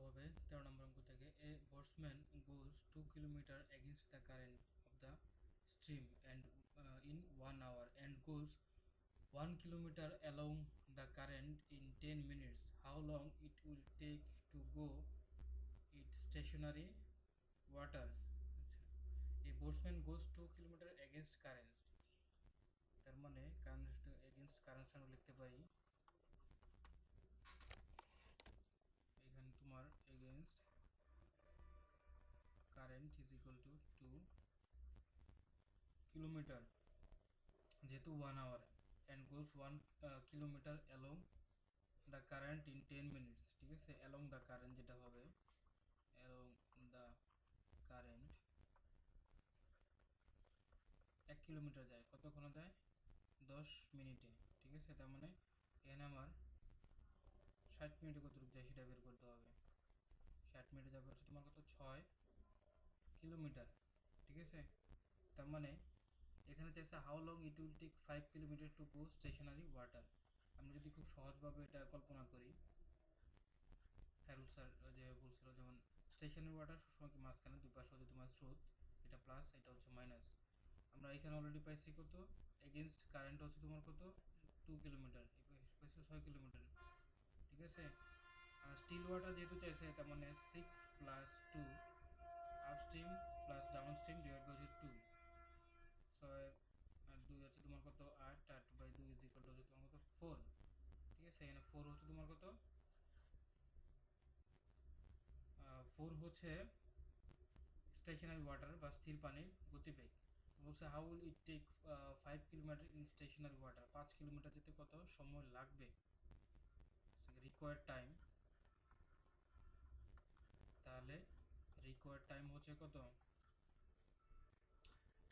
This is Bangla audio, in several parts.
হবে 13 নম্বর অঙ্ক থেকে। এ horseman goes 2 kilometer against the current of the stream and in 1 hour and goes 1 kilometer along the current in 10 minutes. How long it will take to go it stationary water? A horseman goes 2 kilometer against current, তার মানে কারেন্ট এগেইনস্ট কারেন্ট আমরা লিখতে পারি এখানে তোমার against current is equal to 2 kilometre, যেহেতু 1 hour, and goes 1 kilometre along the current in 10 minutes. ঠিক আছে, অ্যালং দ্য কারেন্ট যেটা হবে অ্যালং দ্য কারেন্ট 1 কিলোমিটার যায় কতক্ষণে যায় 10 মিনিটে। ঠিক আছে, তার মানে এখানে আমার 60 মিনিটে কতটুকু যায় সেটা বের করতে হবে। 60 মিনিটে যাবে হচ্ছে তোমার কত 6 কিলোমিটার। ঠিক আছে, তার মানে এখানে চাইছে how long it will take 5 kilometre to go stationary water. আমরা যদি খুব সহজভাবে এটা কল্পনা করি, খায়রুল স্যার যে বলছিল যেমন স্টেশনারি ওয়াটার সবসময় কি মাঝখানে দুই পাশে হচ্ছে তোমার স্রোত, এটা প্লাস এটা হচ্ছে মাইনাস। আমরা এখানে অলরেডি পাইছি কত এগেনস্ট কারেন্ট হচ্ছে তোমার কত 2 কিলোমিটার, পাইছি 6 কিলোমিটার। ঠিক আছে, স্টিল ওয়াটার যেহেতু চাইছে তার মানে 6 plus 2 upstream plus downstream divide by 2, 6 আর 2 হচ্ছে তোমার কত 8, 8 বাই 2 ইজ ইকুয়াল টু হচ্ছে তোমার কত 4। ঠিক আছে, এখানে 4 হচ্ছে তোমার কত 4 হচ্ছে স্টেশনারি ওয়াটার বা স্থির পানির গতিবেগ। বলছে how will it take 5 kilometre in stationary water, 5 kilometre যেতে কত সময় লাগবে, রিকোয়ার্ড টাইম। তাহলে রিকোয়ার্ড টাইম হচ্ছে কত,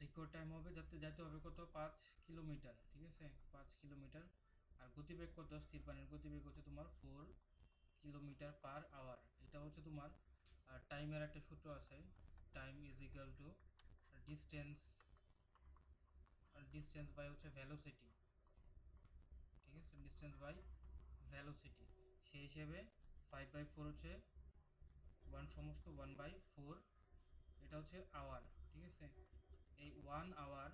রিকোয়ার্ড টাইম হবে যেতে হবে কত 5 কিলোমিটার। ঠিক আছে, 5 কিলোমিটার। আর গতিবেগ কত, স্থির পানির গতিবেগ হচ্ছে তোমার 4 কিলোমিটার পার আওয়ার। এটা হচ্ছে তোমার টাইমের একটা সূত্র আছে, time is equal to distance, distance by হচ্ছে ভ্যালোসিটি। ঠিক আছে, ডিস্টেন্স বাই ভ্যালোসিটি, সেই হিসেবে 5/4 হচ্ছে 1 সমস্ত 1/4, এটা হচ্ছে আওয়ার। ঠিক আছে, এই 1 আওয়ার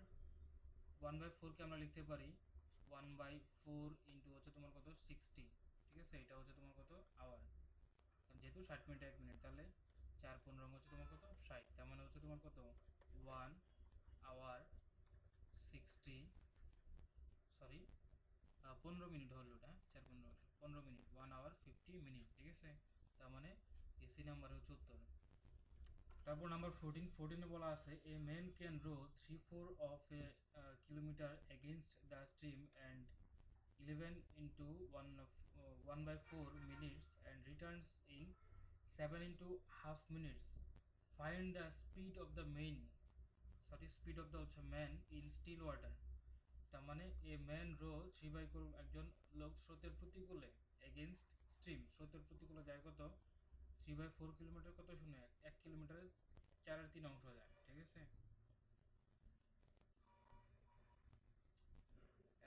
1/4কে আমরা লিখতে পারি 1/4 ইন্টু হচ্ছে তোমার কত 60। ঠিক আছে, এটা হচ্ছে তোমার কত আওয়ার, যেহেতু 60 মিনিট 1 মিনিট, তাহলে 4×15 হচ্ছে তোমার কত 60, তার মানে হচ্ছে তোমার কত 1 আওয়ার 60, সরি 15 মিনিট হলো, ওটা 4×15 মিনিট, 1 আওয়ার 50 মিনিট। ঠিক আছে, তার মানে এসি নাম্বার হচ্ছে উত্তর। তারপর নাম্বার 14 বলা আছে a man can row 3/4 of a kilometre against the stream and 11 into 1/4 minutes and returns in 7 into half minutes. Find the speed of the speed of the man in still water. তার মানে এ ম্যান রো 3/4, একজন লোক স্রোতের প্রতিকূলে এগেনস্ট স্ট্রিম, স্রোতের প্রতিকূলে যায় কত 3/4 কিলোমিটার, কত শুনে 1 কিলোমিটারের 4/3 অংশ যায়। ঠিক আছে,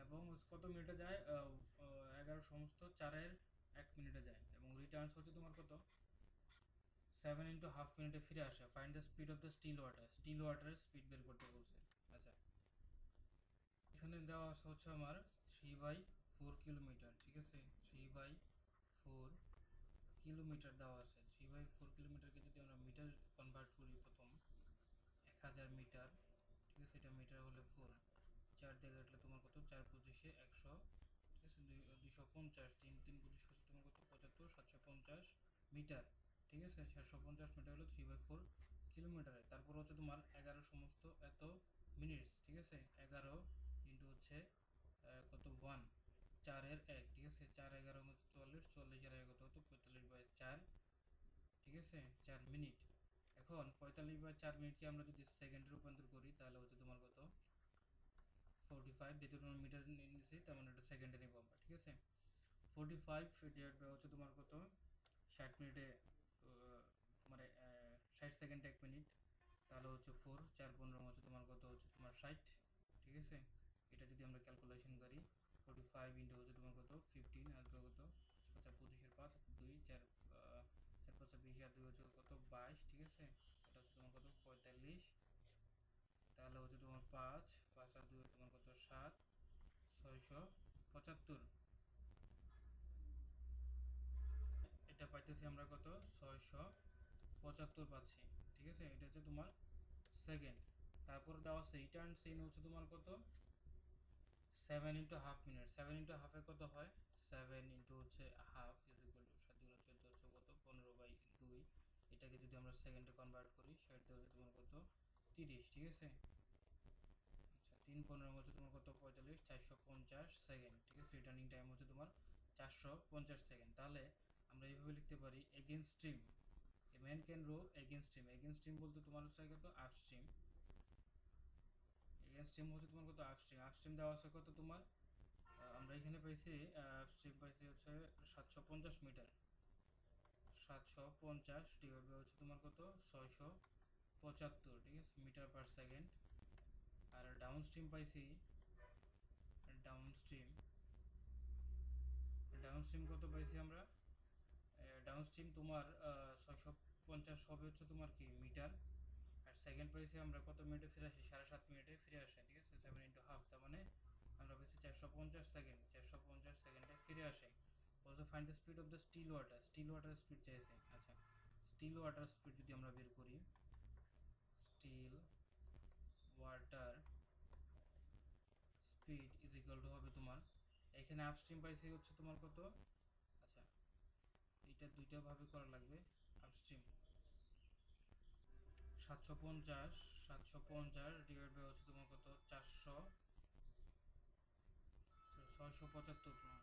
এবং কত মিনিটে যায় 11 সমস্ত 4/1 মিনিটে যায়, এবং রিটার্নস হচ্ছে তোমার কত 7 into হাফ মিনিটে ফিরে আসে। Find the speed of the still water, still ওয়াটারের স্পিড বের করতে বলছে। আচ্ছা, এখানে দেওয়া আছে হচ্ছে আমার 3/4 কিলোমিটার। ঠিক আছে, 3/4 কিলোমিটার দেওয়া আছে। 3/4 কিলোমিটারকে যদি আমরা মিটার কনভার্ট করি, প্রথম 1000 মিটার। ঠিক আছে, এটা মিটার হলে 4, 4 দিয়ে কাটলে তোমার কত 4×25 100। ঠিক আছে, 250, 3×3=25 হচ্ছে তোমার কত 75, 750 মিটার। ঠিক আছে, 750 মিটার হলো 3/4 কিলোমিটারে। তারপর হচ্ছে তোমার 11 সমস্ত এত মিনিটস। ঠিক আছে, 11 ইন্টু হচ্ছে কত 1, 4/1। ঠিক আছে, 4×11 হচ্ছে 44, 44 কত হতো 45/4। ঠিক আছে, 4 মিনিট। এখন 45/4 মিনিটকে আমরা যদি সেকেন্ডে রূপান্তর করি তাহলে হচ্ছে তোমার কত 45, যেহেতু তোমার মিটার নিয়েছি তার মানে এটা সেকেন্ডে নেবো আমরা। ঠিক আছে, 45 ডিভাইড বাই হচ্ছে তোমার কত 60 মিনিটে, মানে 60 সেকেন্ডে 1 মিনিট, তাহলে হচ্ছে 4, 4×15 হচ্ছে তোমার কত হচ্ছে তোমার 60। ঠিক আছে, এটা যদি আমরা ক্যালকুলেশন করি 45 ইন্টু হচ্ছে তোমার কত 15 আর কত 25 5 2 4 4 5 20 আর 2 হচ্ছে কত 22, ঠিক আছে। এটা হচ্ছে তোমার কত 45, তাহলে হচ্ছে তোমার 5 5 আর 2 তোমার কত 7, 675। এটা পাইতেছি আমরা কত 675 পাচ্ছি, ঠিক আছে। এটা হচ্ছে তোমার সেকেন্ড। তারপর দেওয়া আছে রিটার্ন সিন হচ্ছে তোমার কত 7 ইন্টু হাফ মিনিট। 7 ইন্টু হাফে কত হয় 7 ইন্টু হচ্ছে হাফ ইজ ইকুয়াল টু 7 গুণ 14 হচ্ছে কত 15/2। এটাকে যদি আমরা সেকেন্ডে কনভার্ট করি সেটা হচ্ছে তোমার কত 30, ঠিক আছে। আচ্ছা 3 15 হচ্ছে তোমার কত 45, 450 সেকেন্ড, ঠিক আছে। রিটার্নিং টাইম হচ্ছে তোমার 450 সেকেন্ড। তাহলে আমরা এইভাবে লিখতে পারি against stream, a man can row against stream. Against stream বলতে তোমার হচ্ছে কত আপস্ট্রিম। এগেইনস্ট স্ট্রিম হচ্ছে তোমার কত আপস্ট্রিম। আপস্ট্রিম দেওয়া আছে কত তোমার আমরা এখানে পাইছি আপস্ট্রিম পাইছি হচ্ছে 750 মিটার। 750 ডিভাইড বাই হচ্ছে তোমার কত 675, ঠিক আছে, মিটার পার সেকেন্ড। আর ডাউন স্ট্রিম পাইছি, ডাউন স্ট্রিম ডাউন স্ট্রিম কত পাইছি আমরা ডাউন স্ট্রিম তোমার 650 হবে হচ্ছে তোমার কি মিটার। আর সেকেন্ড পাইছি আমরা কত মিনিটে ফিরে আসি 7.5 মিনিটে ফিরে আসে, ঠিক আছে। 7 ইন্টু হাফ, তার মানে আমরা পাইছি 450 সেকেন্ড, 450 সেকেন্ডে ফিরে আসে। Also find the speed of the still water. Still water speed চাইছে। আচ্ছা স্টিল ওয়াটার স্পিড যদি আমরা বের করি, still water speed is equal to হবে তোমার এখানে আপস্ট্রিম পাইছি হচ্ছে তোমার কত, আচ্ছা এটা দুইটা ভাবে করা লাগবে। আপস্ট্রিম 750, 750 ডিভাইড বাই হচ্ছে তোমার কত 400, 675,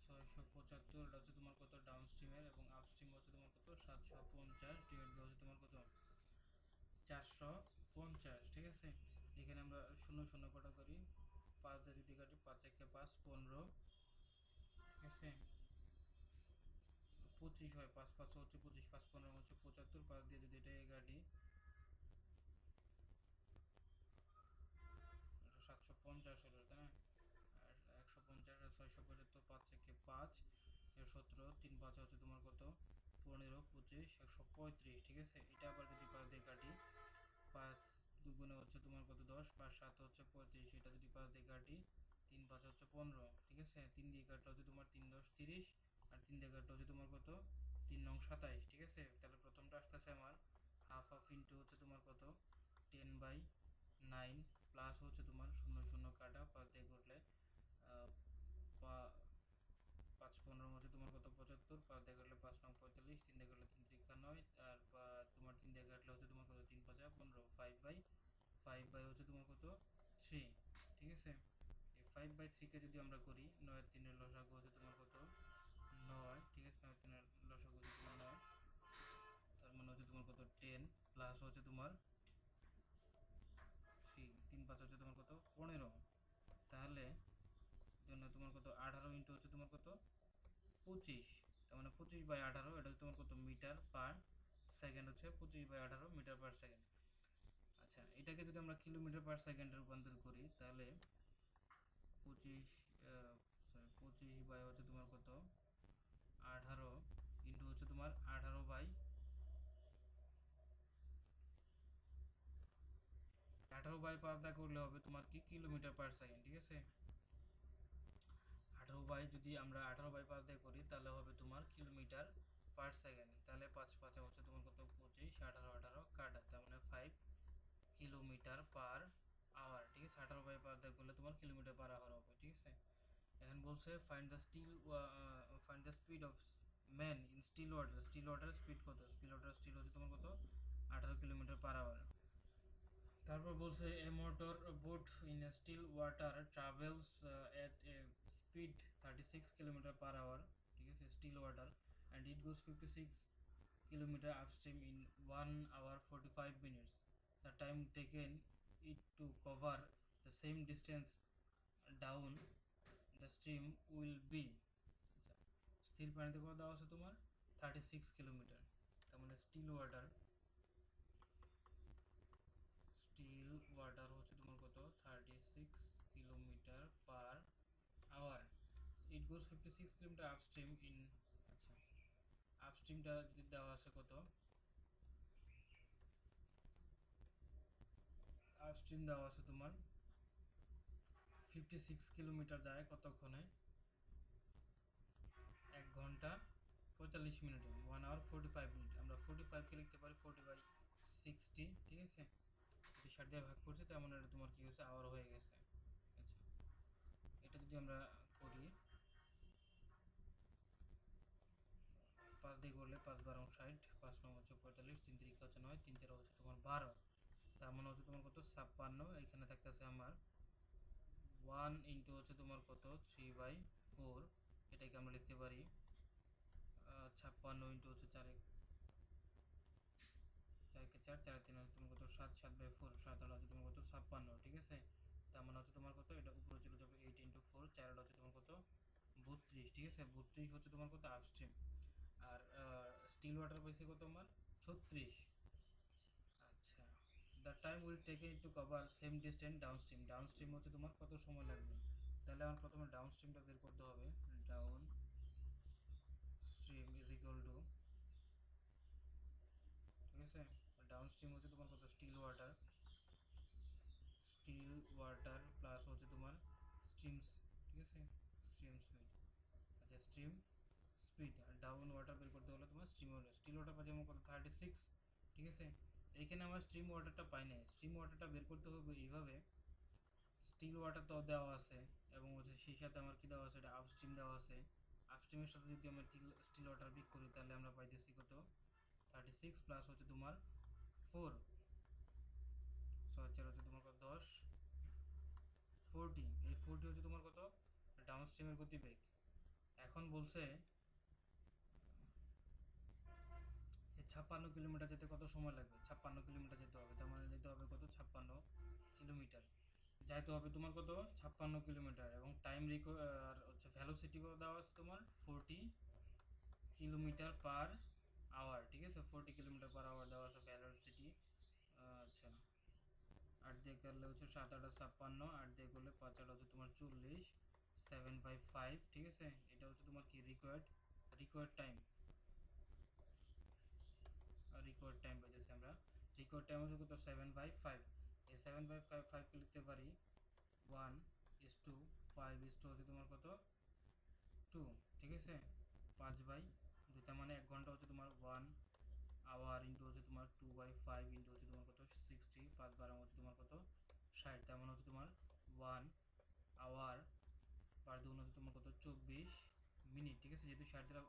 675 এটা হচ্ছে তোমার কত ডাউন স্ট্রিমের, এবং আপস্ট্রিম হচ্ছে তোমার কত 750 ডিভাইড বাই হচ্ছে তোমার কত 450, ঠিক আছে। এখানে আমরা শূন্য শূন্য কটা করি, 5 দিয়ে যদি কাটি 5 একে 5 15, ঠিক আছে। 25 হয়, 5 5 হচ্ছে 25, 5 15 হচ্ছে 75, 5 দিয়ে যদি এটা কাটি 750 হলো, তাই না। আর 150 আর 675, 5 একে 5 17, 3 5 হচ্ছে তোমার কত 15 25 135, ঠিক আছে। এটা আবার যদি 5 দিয়ে কাটি 5 দুগুণে হচ্ছে তোমার কত 10, 5 7 হচ্ছে 35, এটা যদি 5 দিয়ে কাটি 3 5 হচ্ছে 15, ঠিক আছে। 3 দিয়ে কাটলে হচ্ছে তোমার 3 10 30, আর 3 দিয়ে কাটলে হচ্ছে তোমার কত 3 9 27, ঠিক আছে। তাহলে প্রথমটা আসতেছে আমার হাফ হাফ ইন্টু হচ্ছে তোমার কত 10/9 প্লাস হচ্ছে তোমার শূন্য শূন্য কাটা 5 দিয়ে করলে 5 15 হচ্ছে তোমার কত 75, 5 দিয়ে কাটলে 5 9 45, 3 দিয়ে কাটলে 3 3 9, আর তোমার 3 দিয়ে কাটলে হচ্ছে তোমার কত 3 5 15, 5/5 হচ্ছে তোমার কত 3, ঠিক আছে। এই 5/3 কে যদি আমরা করি 9 এর 3 এর লসাগু হচ্ছে তোমার কত 9, ঠিক আছে। 9 এর 3 এর লসাগু হচ্ছে তোমার 9, তার মানে হচ্ছে তোমার কত 10 প্লাস হচ্ছে তোমার 3 3 5 হচ্ছে তোমার কত 15। তাহলে জন্য তোমার কত 18 ইন্টু হচ্ছে তোমার কত 25, তার মানে 25/18, এটা হচ্ছে তোমার কত মিটার পার সেকেন্ড, হচ্ছে 25/18 মিটার পার সেকেন্ড। আচ্ছা এটাকে যদি আমরা কিলোমিটার পার সেকেন্ডে রূপান্তর করি তাহলে 25 বাই হচ্ছে তোমার কত 18 ইন্টু হচ্ছে তোমার 18/5 করলে হবে তোমার কি কিলোমিটার পার সেকেন্ড, ঠিক আছে। 18 বাই যদি আমরা 18/5 দিয়ে করি তাহলে হবে তোমার কিলোমিটার পার সেকেন্ড। তাহলে 5 5 হচ্ছে তোমার কত 25, 18 18 কাটা, তার মানে 5 কিলোমিটার পার আওয়ার, ঠিক আছে। 18/5 দিয়ে করলে তোমার কিলোমিটার পার আওয়ার হবে, ঠিক আছে। এখন বলছে find the speed of man in still water. Still ওয়াটারের স্পিড কত, স্টিল হচ্ছে তোমার কত 18 কিলোমিটার পার আওয়ার। তারপর বলছে a motor boat in still water travels at a speed 36 kilometre per hour, ঠিক আছে, still water, and it goes 56 kilometre upstream in 1 hour 45 minutes. The time taken it to cover the same distance down the stream will be, আচ্ছা স্থির পানিতে কত দেওয়া আছে তোমার 36 কিলোমিটার, তার মানে স্টিল ওয়াটার হচ্ছে তোমার কত 36 kilometre per hour. It goes 56 kilometre upstream in, আচ্ছা আপস্ট্রিমটা যদি দেওয়া আছে কত, আপস্ট্রিম দেওয়া আছে তোমার 56 কিলোমিটার যায় কতক্ষণে, 1 ঘন্টা 45 মিনিটে, 1 hour 45 মিনিট। আমরা 45কে লিখতে পারি 40/60, ঠিক আছে? যদি 60 দিয়ে ভাগ করছি তেমন এটা তোমার কি হয়েছে, আওয়ার হয়ে গেছে। আচ্ছা, এটা যদি আমরা করি 5 দিয়ে করলে 5 × 12 = 60, 5 × 9 হচ্ছে 45, 3 3 হচ্ছে 9, 3 4 হচ্ছে তোমার 12, তার মানে হচ্ছে তোমার কত 56। এখানে থাকতেছে আমার 1 ইন্টু হচ্ছে তোমার কত 3/4, এটাকে আমরা লিখতে পারি 56 ইন্টু হচ্ছে 4 4 4 4 3 হচ্ছে তোমার কত 7, 7/4, 7 হচ্ছে তোমার কত 56, ঠিক আছে? তার মানে হচ্ছে তোমার কত, এটা উপরে চলে যাবে 8 ইন্টু 4, 4 হচ্ছে তোমার কত 32, ঠিক আছে? 32 হচ্ছে তোমার কত আপস্ট্রিম। আর স্টিল ওয়াটার পাইছে কত আমার 36। আচ্ছা, the time will taken to cover same distance downstream, downstream হচ্ছে তোমার কত সময় লাগবে, তাহলে আমার প্রথমে ডাউনস্ট্রিমটা বের করতে হবে। Downstream is equal to, ঠিক আছে, ডাউনস্ট্রিম হচ্ছে তোমার কত still water, still water plus হচ্ছে তোমার স্ট্রিমস, ঠিক আছে, স্ট্রিম স্পিড। আচ্ছা, স্ট্রিম স্পিড আর ডাউন ওয়াটার বের করতে হলে তোমার স্ট্রিম ওয়াটার, স্টিল ওয়াটার পাচ্ছি আমার কত 36, ঠিক আছে? এইখানে আমার স্ট্রিম ওয়াটারটা পাই নাই, স্ট্রিম ওয়াটারটা বের করতে হবে এইভাবে, স্টিল ওয়াটার তো দেওয়া আছে এবং হচ্ছে সেই সাথে আমার কি দেওয়া আছে, এটা আপস্ট্রিম দেওয়া আছে, আপস্ট্রিমের সাথে যদি আমরা স্টিল ওয়াটার বিক করি তাহলে আমরা পাইতেছি কত 36 প্লাস হচ্ছে তোমার 4, 6 4 হচ্ছে তোমার কত 10, 40, এই 40 হচ্ছে তোমার কত ডাউনস্ট্রিমের গতিবেগ। এখন বলছে 56 কিলোমিটার যেতে কত সময় লাগবে, 56 কিলোমিটার যেতে হবে, তার মানে যেতে হবে কত 56 কিলোমিটার, যাইতে হবে তোমার কত 56 কিলোমিটার, এবং টাইম আর হচ্ছে ভ্যালোসিটি কত দেওয়া আছে তোমার 40 কিলোমিটার পার আওয়ার, ঠিক আছে? 40 কিলোমিটার পার আওয়ার দেওয়া আছে ভ্যালোসিটি। আচ্ছা, 8 দিয়ে করলে হচ্ছে 7 8 56, 8 দিয়ে করলে 5 8 হচ্ছে তোমার 40, 7/5, ঠিক আছে? এটা হচ্ছে তোমার কি রিকোয়ার্ড টাইম, রিকোয়ার্ড টাইম পাইতেছি আমরা, রিকোয়ার্ড টাইম হচ্ছে কত 7/5। এই 7/5 কে লিখতে পারি 1:5 হচ্ছে তোমার কত 2, ঠিক আছে? 5/2, তার মানে 1 ঘন্টা হচ্ছে তোমার 1 আওয়ার ইন্টু হচ্ছে তোমার 2/5 ইন্টু হচ্ছে তোমার কত 60, 5 12 হচ্ছে তোমার কত 60, তার মানে হচ্ছে তোমার 1 আওয়ার পার 2 হচ্ছে তোমার কত 24 মিনিট, ঠিক আছে? যেহেতু 60 দ্বারা,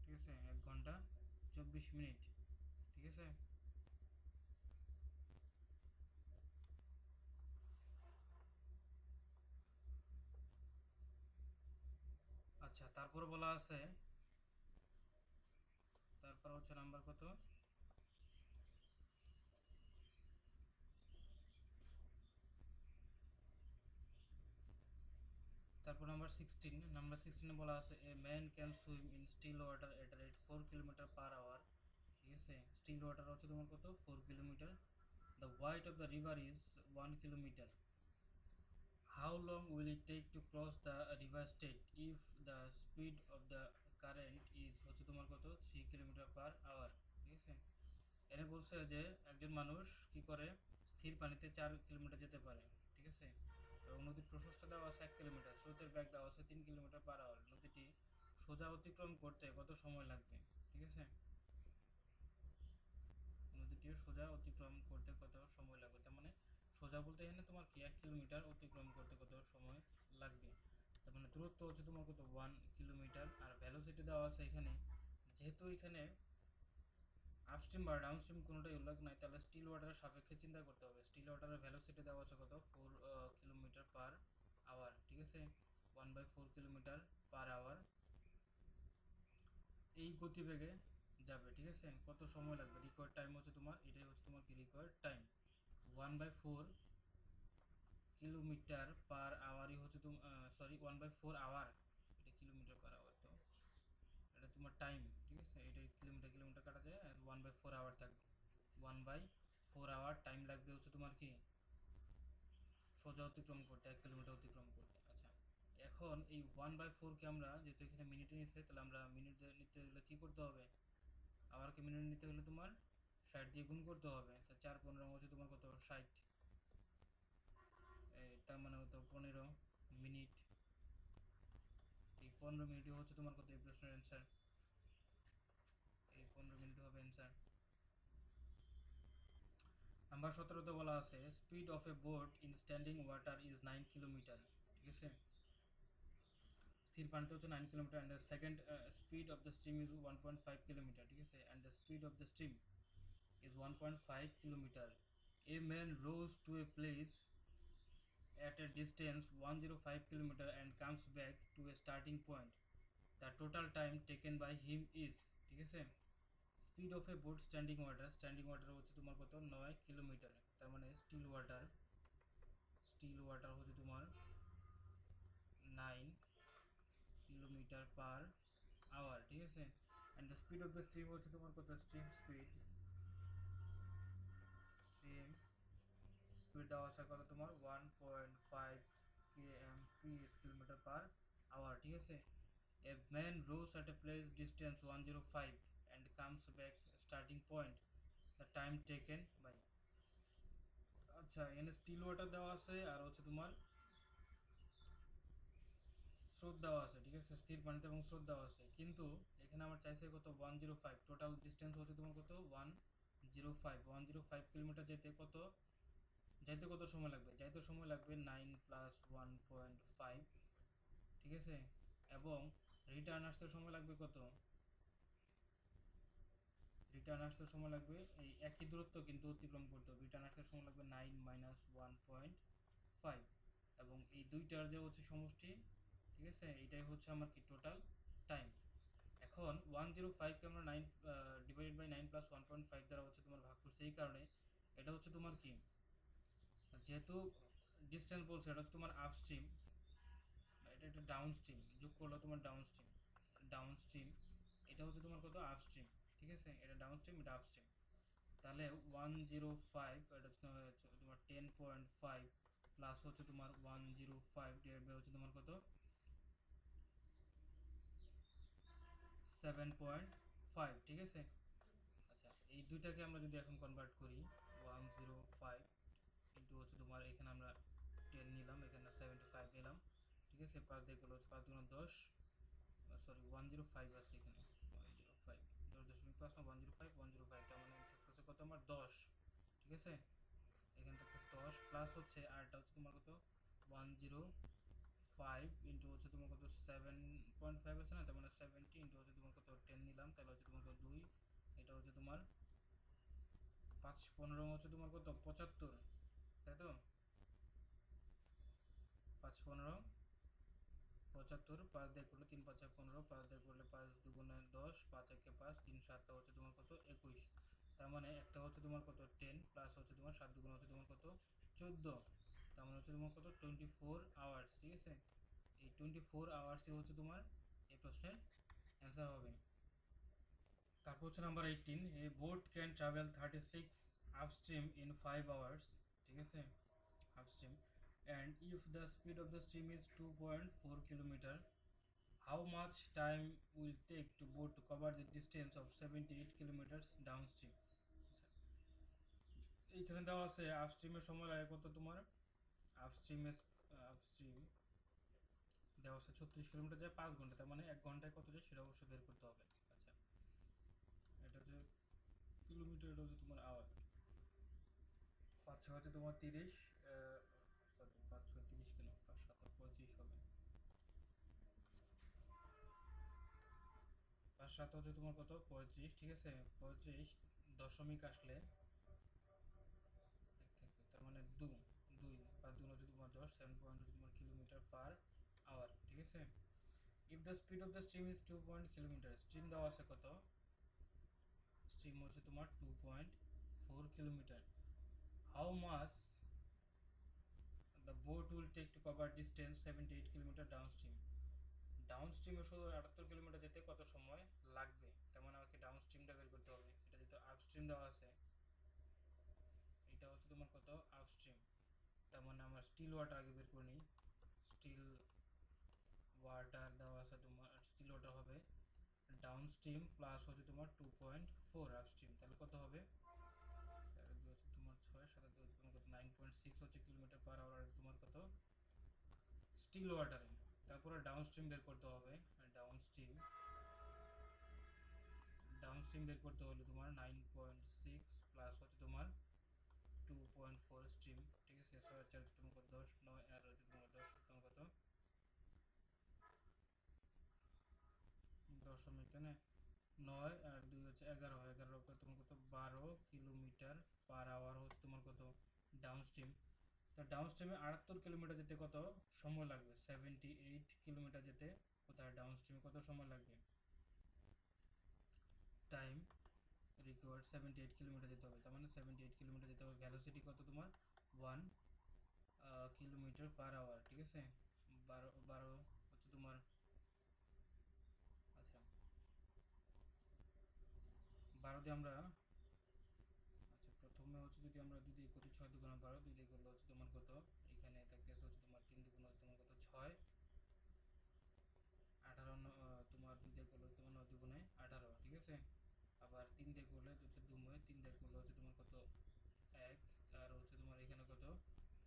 ঠিক আছে, 1 ঘন্টা 24 মিনিট, ঠিক আছে? আচ্ছা, তারপরে বলা আছে, তারপর হচ্ছে নাম্বার কত, তারপর নাম্বার 16 বলা আছে a man can swim in still water at rate 4 kilometre per hour, ঠিক আছে? স্টিল ওয়াটার হচ্ছে তোমার কত 4 kilometre, the wide of the river is 1 kilometre, how long will it take to cross the river state if the speed of the current is হচ্ছে তোমার কত 3 কিলোমিটার পার আওয়ার, ঠিক আছে? এনে বলছে যে একজন মানুষ কি করে স্থির পানিতে 4 কিলোমিটার যেতে পারে, ঠিক আছে? এবং নদীর প্রশস্ত দেওয়া আছে 1 কিলোমিটার, স্রোতের বেগ দেওয়া আছে 3 কিলোমিটার পার আওয়ার, নদীটি সোজা অতিক্রম করতে কত সময় লাগবে, ঠিক আছে? নদীটিও সোজা অতিক্রম করতে কত সময় লাগবে, তার মানে সোজা বলতে এখানে তোমার কি 1 কিলোমিটার অতিক্রম করতে কত সময় লাগবে, তার মানে দূরত্ব হচ্ছে তোমার কত 1 কিলোমিটার। আর ভ্যালোসিটি দেওয়া আছে এখানে, যেহেতু এখানে আপস্ট্রিম বা ডাউনস্ট্রিম কোনোটাই উল্লেখ নাই, তাহলে স্টিল ওয়াটারের সাপেক্ষে চিন্তা করতে হবে। স্টিল ওয়াটারের ভ্যালোসিটি দেওয়া আছে কত 4 কিলোমিটার পার আওয়ার, ঠিক আছে? 1/4 কিলোমিটার পার আওয়ার এই গতিবেগে যাবে, ঠিক আছে? কত সময় লাগবে, রিকোয়ার্ড টাইম হচ্ছে তোমার, এটাই হচ্ছে তোমার কি রিকোয়ার্ড টাইম, 1/4 কিলোমিটার পার আওয়ারই হচ্ছে তোমার, সরি 1/4 আওয়ার, এটা কিলোমিটার পার আওয়ার, তো এটা তোমার টাইম, ঠিক আছে? এটা কিলোমিটার কিলোমিটার কাটা যায় আর 1/4 আওয়ার থাকবে, 1/4 আওয়ার টাইম লাগবে হচ্ছে তোমার কি সোজা অতিক্রম করতে, 1 কিলোমিটার অতিক্রম করতে। আচ্ছা, এখন এই 1/4 কে আমরা যেহেতু এখানে মিনিটে নিচ্ছে, তাহলে আমরা মিনিট নিতে হলে কী করতে হবে, আওয়ারকে মিনিট নিতে হলে তোমার 60 দিয়ে গুণ করতে হবে। তা 4×15 হচ্ছে তোমার কত, 60। তার মানে হতো 15 মিনিট। এই 15 মিনিটই হচ্ছে তোমার কত, এই প্রশ্নের অ্যান্সার। এই 15 মিনিট হবে অ্যান্সার। নাম্বার 17তে বলা আছে speed of a boat in standing water is 9 kilometre. ঠিক আছে, স্থির পানিতে হচ্ছে 9 kilometre, and the second speed of the stream is 1.5 kilometre. ঠিক আছে, and the speed of the stream is 1.5 kilometer. A man rows to a place at a distance 105 kilometer and comes back to a starting point. The total time taken by him is, ঠিক আছে, speed of a boat standing water, standing water হচ্ছে তোমার কত, 9 কিলোমিটার। তার মানে স্টিল ওয়াটার হচ্ছে তোমার 9 কিলোমিটার পার আওয়ার। ঠিক আছে, and the speed of the stream হচ্ছে তোমার কত, স্ট্রিম স্পিড দেওয়া আছে কত তোমার 1.5 কিলোমিটার পার আওয়ার। ঠিক আছে, a man rows at a place distance 105 and comes back starting point, the time taken by. আচ্ছা, এখানে স্টিল ওয়াটার দেওয়া আছে আর হচ্ছে তোমার স্রোত দেওয়া আছে। ঠিক আছে, স্থির পানিতে এবং স্রোত দেওয়া আছে, কিন্তু এখানে আমার চাইছে কত, 105। টোটাল ডিস্টেন্স হচ্ছে তোমার কত, 105 কিলোমিটার যাইতে কত সময় লাগবে, যাইতে সময় লাগবে 9 + 1.5। ঠিক আছে, এবং রিটার্ন আসতে সময় লাগবে কত, রিটার্ন আসতে সময় লাগবে এই একই দূরত্ব কিন্তু অতিক্রম করতে হবে, রিটার্ন আসতে সময় লাগবে 9 - 1.5, এবং এই দুইটার যে হচ্ছে সমষ্টি। ঠিক আছে, এটাই হচ্ছে আমার কি টোটাল টাইম। এখন 105কে আমরা 9 ডিভাইডেড বাই 9 + 1.5 দ্বারা হচ্ছে তোমার ভাগ করছে, এই কারণে এটা হচ্ছে তোমার কি, যেহেতু ডিস্টেন্স বলছে, এটা তোমার আপস্ট্রিম, এটা একটা ডাউন স্ট্রিম, যোগ করলো তোমার ডাউন স্ট্রিম, এটা হচ্ছে তোমার কত, আপস্ট্রিম। ঠিক আছে, এটা ডাউন স্ট্রিম, এটা আপস্ট্রিম। তাহলে 105 এটা হচ্ছে তোমার 10.5 প্লাস হচ্ছে তোমার 105 ডিভাইড বাই হচ্ছে তোমার কত, 7.5। ঠিক আছে, আচ্ছা, এই দুইটাকে আমরা যদি এখন কনভার্ট করি, 105 ইন্টু হচ্ছে তোমার, এখানে আমরা 10 নিলাম, এখানে 75 নিলাম। ঠিক আছে, পাঁচ দিয়ে করলো 5×10, সরি 105 আছে এখানে, 105 10.5 না 105 তার মানে থাকতেছে কত আমার 10। ঠিক আছে, এখানে থাকতেছে 10 প্লাস হচ্ছে আরটা হচ্ছে তোমার কত, 105 ইন্টু হচ্ছে তোমার কত, 7.5 আছে না, তার মানে 70 ইন্টু হচ্ছে তোমার কত, 10 নিলাম, তাহলে হচ্ছে তোমার কত 2, এটা হচ্ছে তোমার 5×15 হচ্ছে তোমার কত, 75, তাই তো, 5×15 75, 5 দিয়ে করলে 3×5 = 15, 5 দিয়ে করলে 5×2 = 10, 5×1 = 5, 3×7 হচ্ছে তোমার কত, 21। তার মানে একটা হচ্ছে তোমার কত 10 প্লাস হচ্ছে তোমার 7×2 হচ্ছে তোমার কত, 14। তার মানে হচ্ছে তোমার কত, 24 আওয়ার্স। ঠিক আছে, এই 24 আওয়ার্সই হচ্ছে তোমার এই প্রশ্নের অ্যান্সার হবে। তারপর হচ্ছে number 18, a boat can travel 36 upstream in 5 hours. ঠিক আছে, upstream, and if the speed of the stream is 2.4 kilometer, how much time will take to boat to cover the distance of 78 kilometers downstream? এইখানে দেওয়া আছে আপস্ট্রিমের সময় লাগে কত তোমার, আপস্ট্রিম দেওয়া আছে 36 কিলোমিটার যায় 5 ঘন্টা, তার মানে 1 ঘন্টায় কত যায় সেটা অবশ্যই বের করতে হবে। আচ্ছা, এটা হচ্ছে কিলোমিটার, এটা হচ্ছে তোমার আওয়ার। 5 হচ্ছে তোমার 30, সরি 5 30 কেন, 5 7 35 হবে, 5 7 হচ্ছে তোমার কত, 35। ঠিক আছে, 35 দশমিক আসলে থাকবে, তার মানে 2 2 5×2 হচ্ছে তোমার 10, 7 পয়েন্ট হচ্ছে তোমার কিলোমিটার পার আওয়ার। ঠিক আছে, if the speed of the stream is 2 point kilometre, stream দেওয়া আছে কত, স্ট্রিম হচ্ছে তোমার 2.4 kilometre, how much the boat will take to cover distance 78 kilometre downstream, ডাউনস্ট্রিমে শুধু 78 কিলোমিটার যেতে কত সময় লাগবে, তার মানে আমাকে ডাউনস্ট্রিমটা বের করতে হবে। এটা যেহেতু আপস্ট্রিম দেওয়া আছে, এটা হচ্ছে তোমার কত, আপস্ট্রিম, তার মানে আমরা স্টিল ওয়াটার আগে বের করে নিই, স্টিল ওয়াটার দেওয়া আছে তোমার, স্টিল ওয়াটার হবে ডাউন স্ট্রিম প্লাস হচ্ছে তোমার 2.4 আপস্ট্রিম, তাহলে কত হবে? সাড়ে দুই হচ্ছে তোমার 6, সাড়ে দুই হচ্ছে তোমার কত 9.6 হচ্ছে কিলোমিটার পার আওয়ার তোমার কত স্টিল ওয়াটারে। তারপরে ডাউন স্ট্রিম বের করতে হবে, ডাউন স্ট্রিম বের করতে হলে তোমার 9.6 প্লাস হচ্ছে তোমার 2.4 স্ট্রিম, ঠিক আছে। 6 আর 4 তোমার কত 10, 9 আর হচ্ছে তোমার 10 তোমার কত 10 এখানে 9 আর 2 হচ্ছে 11, 11 উপরে তোমার কত 12 কিলোমিটার পার আওয়ার হচ্ছে তোমার কত ডাউন স্ট্রিম। তো ডাউন স্ট্রিমে 78 কিলোমিটার যেতে কত সময় লাগবে? 78 কিলোমিটার যেতে কোথায় ডাউন স্ট্রিমে কত সময় লাগবে? টাইম রিকোয়ার্ড 78 কিলোমিটার যেতে হবে, তার মানে 78 কিলোমিটার যেতে হবে। ভ্যালোসিটি কত তোমার 1 কিলোমিটার পার আওয়ার, ঠিক আছে। 12 হচ্ছে তোমার, আচ্ছা 12 দিয়ে আমরা, আচ্ছা প্রথমে হচ্ছে যদি আমরা 2 দিয়ে করি 6 দুগুণ 12, 2 দিয়ে করলে হচ্ছে তোমার কত, এখানে থাকতেছে হচ্ছে তোমার 3 দুগুণ তোমার কত 6, 18 তোমার 2 দিয়ে করলে তোমার 9 দুগুণে 18, ঠিক আছে। আবার 3 দিয়ে করলে হচ্ছে 2, 3 দিয়ে করলে হচ্ছে তোমার কত 1, আর হচ্ছে তোমার এখানে কত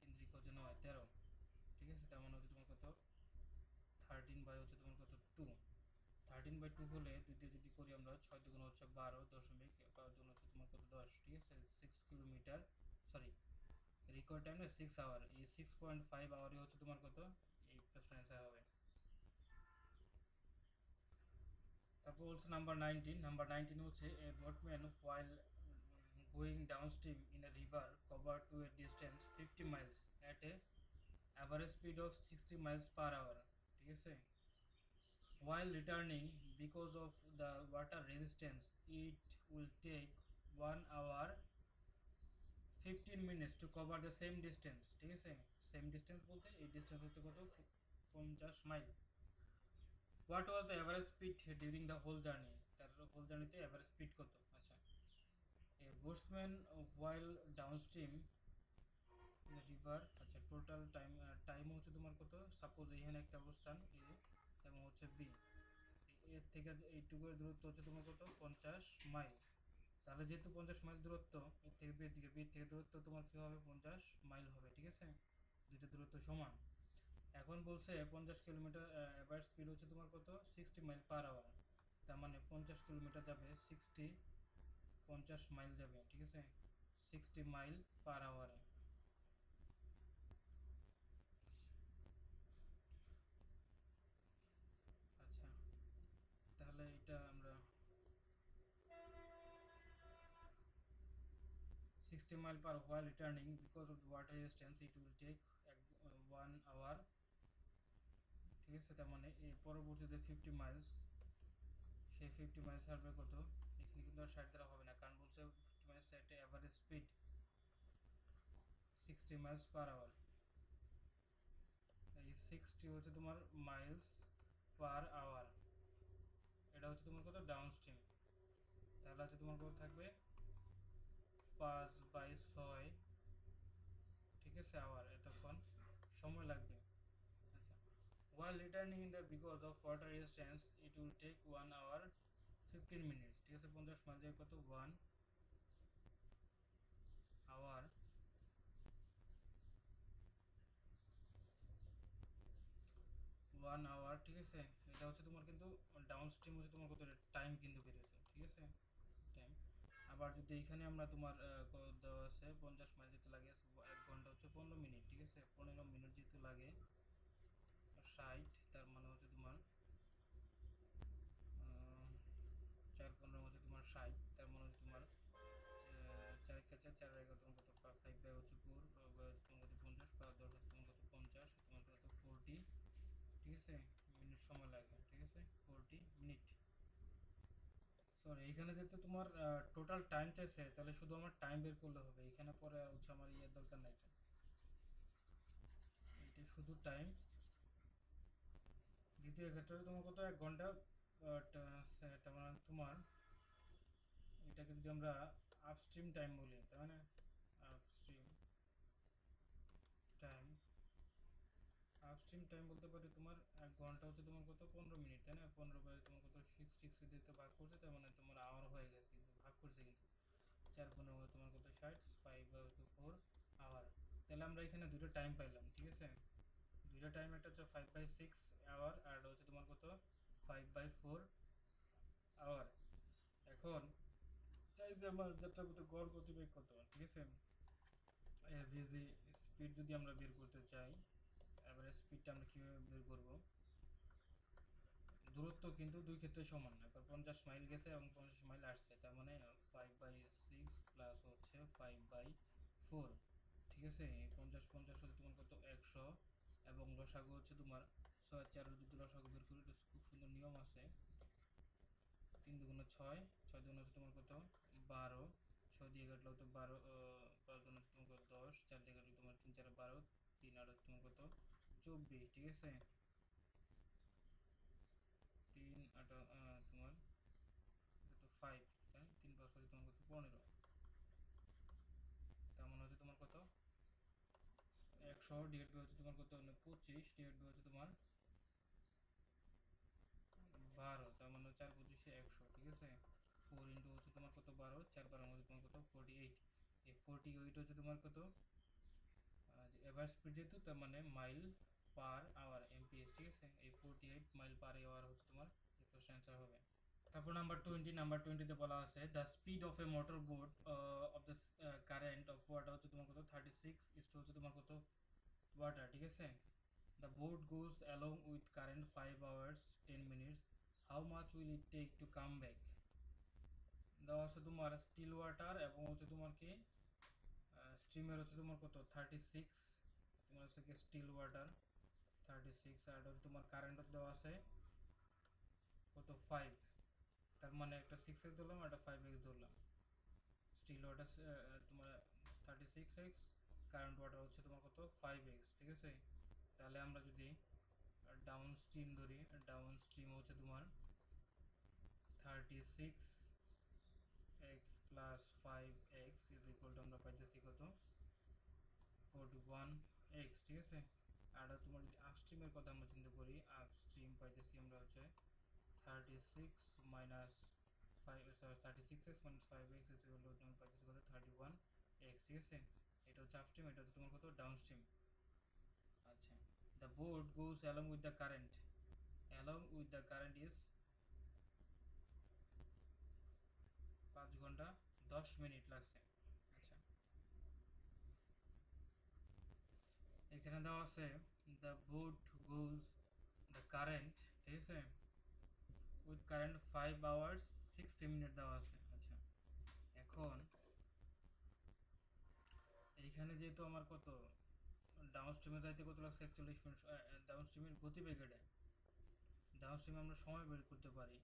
3 3 হচ্ছে 9, 13, ঠিক আছে। তার মানে হচ্ছে তোমার কত 13 বাই হচ্ছে তোমার কত 2, 13/2 হলে 2 দিয়ে যদি করি আমরা 6 দুগুণ হচ্ছে 12 দশমিক 12 দুগুণ হচ্ছে তোমার কত 10, ঠিক আছে। 6 কিলোমিটার, সরি রিকোয়ার্ড টাইম না 6 আওয়ার, এই 6.5 আওয়ারই হচ্ছে তোমার কত এই প্রশ্নের অ্যান্সার হবে। তারপর হচ্ছে নাম্বার 19 হচ্ছে a boatman while going downstream in a river cover to a distance 50 miles at a average speed of 60 miles per hour, ঠিক আছে। While returning, because of the water resistance, it will take 1 hour 15 minutes to cover the same distance, ঠিক আছে। সেম ডিস্টেন্স বলতে এই ডিস্টেন্স হচ্ছে কত 50 mile. What was the average speed during the whole journey, তার হোল জার্নিতে এভারেজ স্পিড কত? আচ্ছা a boatsman while downstream river, আচ্ছা টোটাল টাইম হচ্ছে তোমার কত, সাপোজ এখানে একটা অবস্থান এ এবং হচ্ছে বি, এর থেকে এইটুকুর দূরত্ব হচ্ছে তোমার কত 50 মাইল। তাহলে যেহেতু 50 মাইল দূরত্ব, এর থেকে বির দিকে, বির থেকে দূরত্ব তোমার কী হবে 50 মাইল হবে, ঠিক আছে। দুইটা দূরত্ব সমান। এখন বলছে 50 কিলোমিটার অ্যাভারেজ স্পিড হচ্ছে তোমার কত 60 মাইল পার আওয়ার, তার মানে 50 কিলোমিটার যাবে 50 মাইল যাবে, ঠিক আছে 60 মাইল পার আওয়ারে। আচ্ছা তাহলে এটা আমরা 60 mile per while returning because of the water resistance it will take 1 hour, ঠিক আছে। তার মানে এই পরবর্তীতে 50 মাইলস, সেই 50 মাইলস আসবে কত, এখানে কিন্তু আর 60 দ্বারা হবে না, কারণ বলছে 50 মাইলস একটা average speed 60 miles per hour. এই 60 হচ্ছে তোমার মাইলস পার আওয়ার, এটা হচ্ছে তোমার কত ডাউন স্ট্রিম। তাহলে হচ্ছে তোমার কত থাকবে 5/6, ঠিক আছে আওয়ার, এতক্ষণ সময় লাগবে। আচ্ছা while returning in the because of water resistance it will take 1 hour 15 minutes, ঠিক আছে। 50 মাইল যাবে কত 1 hour 1 hour, ঠিক আছে। এটা হচ্ছে তোমার কিন্তু ডাউন স্ট্রিম হচ্ছে তোমার কত টাইম কিন্তু বেরিয়েছে, ঠিক আছে টাইম। আবার যদি এখানে আমরা তোমার দেওয়া আছে 50 মাইল যেতে লাগে 1 ঘন্টা হচ্ছে 15 মিনিট, ঠিক আছে। 15 মিনিট যেতে লাগে 60, তার মানে হচ্ছে তোমার 4 15 হচ্ছে তোমার 60, তার মানে হচ্ছে তোমার 4 কাছে 4 এগারো তোমার কত 5 বাই হচ্ছে 4 বাই হচ্ছে তোমার কত 50 বা 10 হচ্ছে তোমার কত 50, তোমার কত 40, ঠিক আছে মিনিট সময় লাগে, ঠিক আছে 40 মিনিট। সরি এখানে যেহেতু তোমার টোটাল টাইম চাইছে তাহলে শুধু আমার টাইম বের করলে হবে, এখানে পরে হচ্ছে আমার ইয়ের দরকার নাই, এটা শুধু টাইম। দ্বিতীয় ক্ষেত্রে তোমার কত 1 ঘন্টা, তার মানে তোমার এটাকে যদি আমরা আপস্ট্রিম টাইম বলি, তার মানে আপস্ট্রিম টাইম স্ট্রিম টাইম বলতে পারি তোমার 1 ঘন্টা হচ্ছে তোমার কত 15 মিনিট, তাই না? 15 বাই তোমার কত 60 দিতে ভাগ করছে, তার মানে তোমার আওয়ার হয়ে গেছে, কিন্তু ভাগ করছে কিন্তু 4 15 তোমার কত 60, 5 বাই 4 আওয়ার। তাহলে আমরা এখানে দুটো টাইম পাইলাম, ঠিক আছে? দুইটা টাইম, একটা হচ্ছে 5/6 আওয়ার আর হচ্ছে তোমার কত 5/4 আওয়ার। এখন চাইছে আমার যাত্রার পথে গড় গতিবেগ কত, ঠিক আছে? এভিজি স্পিড যদি আমরা বের করতে চাই, এভারেজ স্পিডটা আমরা কীভাবে বের করব? দূরত্ব কিন্তু দুই ক্ষেত্রে সমান, এখন 50 মাইল গেছে এবং 50 মাইল আসছে, তার মানে 5/6 প্লাস হচ্ছে 5/4, ঠিক আছে? এই 50 হচ্ছে তোমার কত 100, এবং লসাগু হচ্ছে তোমার 6 4 যদি লসাগু বের করি, এটা খুব সুন্দর নিয়ম আছে। 3 দুগুণে 6, 6 দুগুণে হচ্ছে তোমার কত 12, 6 দিয়ে কাটলে হতো 12, 5 দুগুণে হচ্ছে তোমার কত 10, 4 দিয়ে কাটলে তোমার 3 4 12, 3 আর তোমার কত 24, ঠিক আছে? 3 8 তোমার কত 5, তাই 3 5 হচ্ছে তোমার কত 15, তার মানে হচ্ছে তোমার কত 100 ডিভাইড বাই হচ্ছে তোমার কত 25 ডিভাইড বাই হচ্ছে তোমার 12, তার মানে 4 25 100, ঠিক আছে? 4 ইন্টু হচ্ছে তোমার কত 12, 4 12 মধ্যে তোমার কত 48, এই 48 হচ্ছে তোমার কত এভারেজ স্পিড যেহেতু, তার মানে মাইল পার আওয়ার এমপিএস, ঠিক আছে? এই 48 মাইল পার আওয়ার হচ্ছে তোমার ফার্স্ট অ্যান্সার হবে। তারপর নাম্বার 20তে বলা আছে the speed of A motor boat of the current of water হচ্ছে তোমার কত 36 ইস টু হচ্ছে তোমার কত ওয়াটার, ঠিক আছে? The boat goes along with current 5 hours 10 minutes, how much will it take to come back? দেওয়া আছে তোমার স্টিল ওয়াটার এবং হচ্ছে তোমার কি স্ট্রিমের হচ্ছে তোমার কত 36, তোমার হচ্ছে কি স্টিল ওয়াটার 36, আর তোমার কারেন্ট দেওয়া আছে কত 5, তার মানে একটা 6x ধরলাম একটা 5x ধরলাম। স্টিল ওয়াটার তোমার 36x, কারেন্ট ওয়াটার হচ্ছে তোমার কত 5x, ঠিক আছে? তাহলে আমরা যদি ডাউন স্ট্রিম ধরি, ডাউন স্ট্রিম হচ্ছে তোমার 36x plus 5x is equal two আমরা পাইতেছি কত 41x, ঠিক আছে? আর তোমার যদি আপস্ট্রিমের কথা আমরা চিন্তা করি, আপস্ট্রিম পাইতেছি আমরা হচ্ছে 36 minus 5, sorry 36x minus 5x is equal two তুমি পাইতেছি কত 31x, ঠিক আছে? এটা হচ্ছে আপস্ট্রিম, এটা হচ্ছে তোমার কত ডাউনস্ট্রিম। আচ্ছা, the boat goes along with the current, along with the current is 5 ঘন্টা 10 মিনিট লাগছে। আচ্ছা, এখানে দেওয়া আছে the boat goes the current, ঠিক আছে, with current 5 hours 60 মিনিট দেওয়া আছে। আচ্ছা, এখন এইখানে যেহেতু আমার কত ডাউনস্ট্রিমে যাইতে কত লাগছে 41 মিনিট, ডাউনস্ট্রিমের গতিবেগ, এটা ডাউনস্ট্রিমে আমরা সময় বের করতে পারি,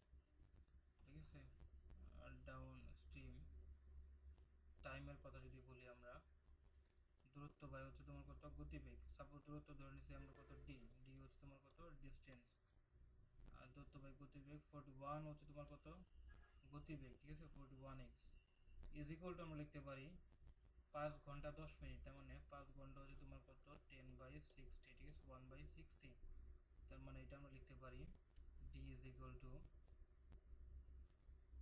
ঠিক আছে? ডাউন স্ট্রিম টাইমের কথা যদি বলি আমরা, দূরত্ব বাই হচ্ছে তোমার কত গতিবেগ, সাপোজ দূরত্ব ধরে নিচ্ছি আমরা কত ডি, ডি হচ্ছে তোমার কত ডিস্টেন্স, আর দূরত্ব বাই গতিবেগ 41 হচ্ছে তোমার কত গতিবেগ, ঠিক আছে? 41x ইজ ইকুয়াল টু আমরা লিখতে পারি 5 ঘন্টা 10 মিনিট, তার মানে 5 ঘন্টা হচ্ছে তোমার কত 10/60, ঠিক আছে? 1/60, তার মানে এটা আমরা লিখতে পারি ডি ইজ ইকুয়াল টু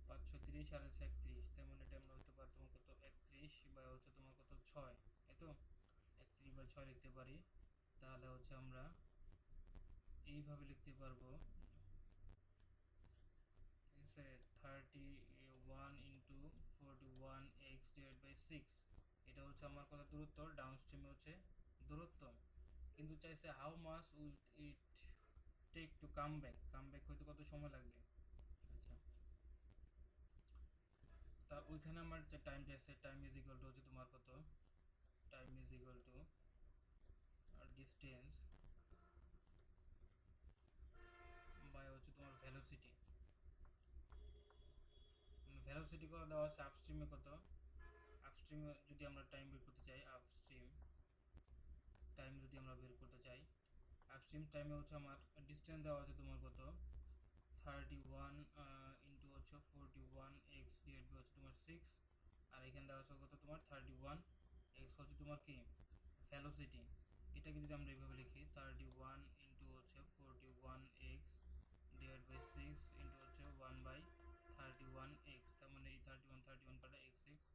530 আর 31, তার মানে এটা আমরা হতে পারি তোমার কত 31 বা হচ্ছে তোমার কত 6, তাই তো? 31/6 লিখতে পারি। তাহলে হচ্ছে আমরা এইভাবে লিখতে পারবো, ঠিক আছে? 31 ইন্টু 41x ডিভাইড বাই 6, এটা হচ্ছে আমার কত দূরত্ব, ডাউনস্ট্রিমে হচ্ছে দূরত্ব, কিন্তু চাইছে how much will it take to come back, come back হইতে কত সময় লাগবে। আচ্ছা, তা ওইখানে আমার যে টাইম চাইছে, টাইম ইজ ইকুয়াল টু হচ্ছে তোমার কত, time is equal to distance by হচ্ছে তোমার ভেলোসিটি। ভেলোসিটি কত দেওয়া আছে আপস্ট্রিমে কত, আপস্ট্রিমে যদি আমরা টাইম বের করতে চাই, আপস্ট্রিম টাইম যদি আমরা বের করতে চাই, আপস্ট্রিম টাইমে হচ্ছে আমার ডিস্টেন্স দেওয়া আছে তোমার কত 31 ইন্টু হচ্ছে 41x ডিভাইড বাই হচ্ছে তোমার 6, আর এখানে দেওয়া আছে কত তোমার 31x হচ্ছে তোমার কি ভেলোসিটি। এটাকে যদি আমরা এইভাবে লিখি 31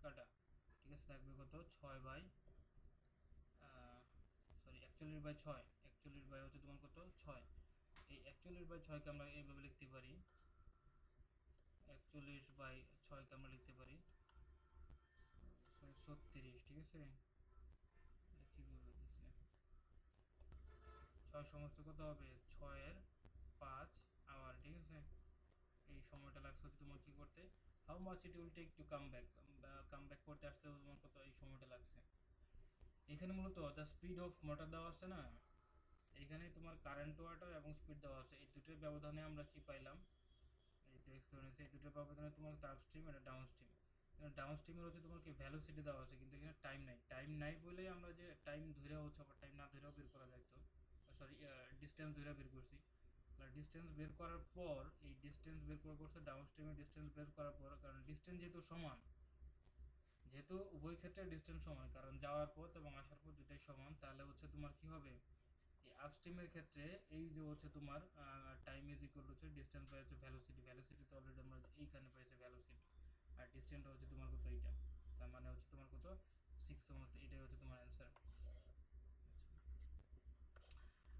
কাটা, ঠিক আছে, থাকবে কত 6 বাই সরি 41/6, 41 বাই হচ্ছে তোমার কত 6। এই 41/6কে আমরা এইভাবে লিখতে পারি, 41/6কে আমরা লিখতে পারি 36, ঠিক আছে। এটা কীভাবে দিচ্ছে, 6 সমস্ত কত হবে 6 এর 5 আওয়ার, ঠিক আছে। এই সময়টা লাগছে হচ্ছে তোমার কি করতে, how much it will take to come back করতে আসতে তোমার কত এই সময়টা লাগছে। এখানে মূলত দ্য স্পিড অফ মোটর দেওয়া আছে না, এইখানে তোমার কারেন্ট ওয়াটার এবং স্পিড দেওয়া আছে, এই দুটোর ব্যবধানে আমরা কি পাইলাম, এই তো এক্সপেরিয়েন্স, এই দুটোর ব্যবধানে তোমার আপস্ট্রিম এটা ডাউনস্ট্রিম। ডাউনস্ট্রিমের হচ্ছে তোমার কি ভ্যালোসিটি দেওয়া আছে, কিন্তু এখানে টাইম নাই বলেই আমরা যে টাইম ধরে হচ্ছে আবার টাইম না ধরেও বের করা যায়, তো সরি ডিস্টেন্স ধরে বের করছি। ডিস্টেন্স বের করার পর এই ডিস্টেন্স বের করে করছে ডাউনস্ট্রিমের ডিস্টেন্স বের করার পর, কারণ ডিস্টেন্স যেহেতু সমান, যেহেতু উভয় ক্ষেত্রে ডিস্টেন্স সমান, কারণ যাওয়ার পথ এবং আসার পথ দুটাই সমান, তাহলে হচ্ছে তোমার কি হবে, এই আপস্ট্রিমের ক্ষেত্রে এই যে হচ্ছে তোমার টাইম ইজ ইকুয়াল হচ্ছে ডিস্টেন্স বাই হচ্ছে ভ্যালোসিটি, ভ্যালোসিটি তো অলরেডি আমরা এইখানে পাইছি ভ্যালোসিটি, আর ডিস্টেন্সটা হচ্ছে তোমার কত এইটা, তার মানে হচ্ছে তোমার কত 6 তোমার, এটাই হচ্ছে তোমার অ্যান্সার।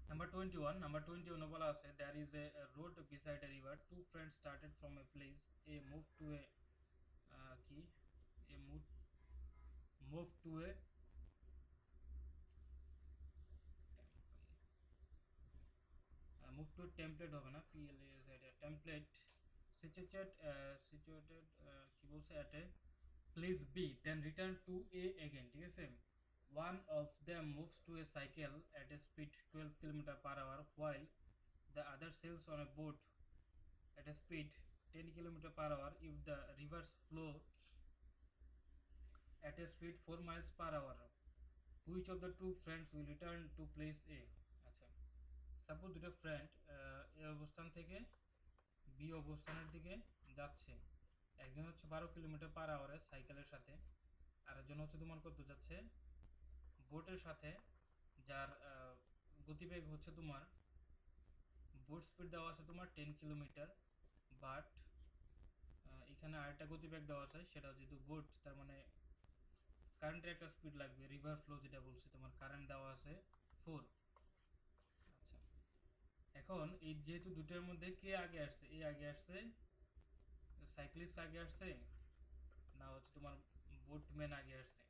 নাম্বার 21 বলা আছে there is a road beside a river, two friends started from a place, a move to a কি a move to a template হবে না, টেমপ্লেট situated কি বলছে at a place B, then return to A again, ঠিক আছে। One of them moves to a cycle at a speed 12 km/h while the other sails on a boat at a speed 10 km/h if the rivers flow at a speed 4 miles per hour. Which of the two friends will return to place A? আচ্ছা, সাপোজ দুটো ফ্রেন্ড এ অবস্থান থেকে বি অবস্থানের দিকে যাচ্ছে, একজন হচ্ছে 12 কিলোমিটার/আওয়ারে সাইকেলের সাথে, আর একজন হচ্ছে তোমার কত যাচ্ছে বোটের সাথে, যার গতিবেগ হচ্ছে তোমার, বোট স্পিড দেওয়া আছে তোমার 10 কিলোমিটার, বাট এখানে আরেকটা গতিবেগ দেওয়া আছে, সেটা যেহেতু বোট, তার মানে কারেন্টের একটা স্পিড লাগবে, রিভার ফ্লো যেটা বলছি, তোমার কারেন্ট দেওয়া আছে 4। আচ্ছা, এখন এই যেহেতু দুটোর মধ্যে কে আগে আসছে, এ আগে আসছে, সাইক্লিস্ট আগে আসছে, না হচ্ছে তোমার বোটম্যান আগে আসছে,